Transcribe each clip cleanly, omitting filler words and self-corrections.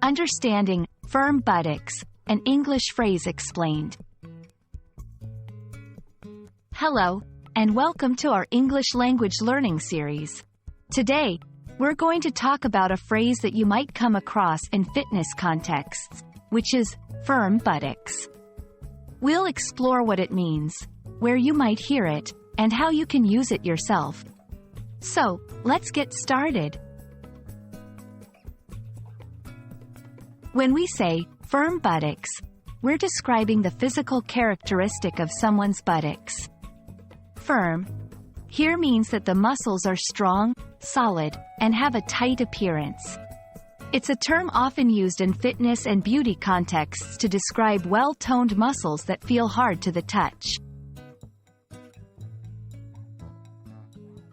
Understanding firm buttocks, an English phrase explained. Hello, and welcome to our English language learning series. Today, we're going to talk about a phrase that you might come across in fitness contexts, which is firm buttocks. We'll explore what it means, where you might hear it, and how you can use it yourself. So, let's get started. When we say firm buttocks, we're describing the physical characteristic of someone's buttocks. Firm here means that the muscles are strong, solid, and have a tight appearance. It's a term often used in fitness and beauty contexts to describe well-toned muscles that feel hard to the touch.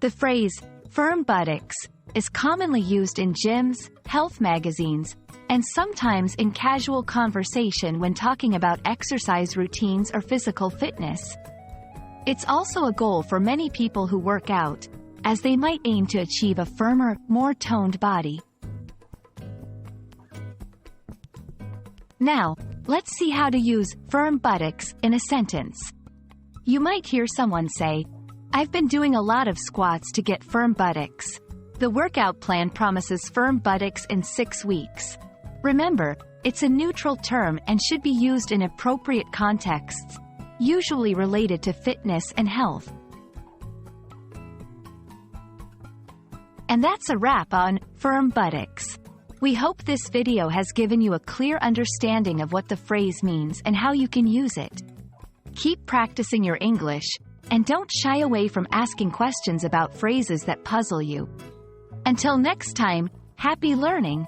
The phrase, firm buttocks, is commonly used in gyms, health magazines, and sometimes in casual conversation when talking about exercise routines or physical fitness. It's also a goal for many people who work out, as they might aim to achieve a firmer, more toned body. Now, let's see how to use firm buttocks in a sentence. You might hear someone say, "I've been doing a lot of squats to get firm buttocks. The workout plan promises firm buttocks in 6 weeks." Remember, it's a neutral term and should be used in appropriate contexts, usually related to fitness and health. And that's a wrap on firm buttocks. We hope this video has given you a clear understanding of what the phrase means and how you can use it. Keep practicing your English, and don't shy away from asking questions about phrases that puzzle you. Until next time, happy learning!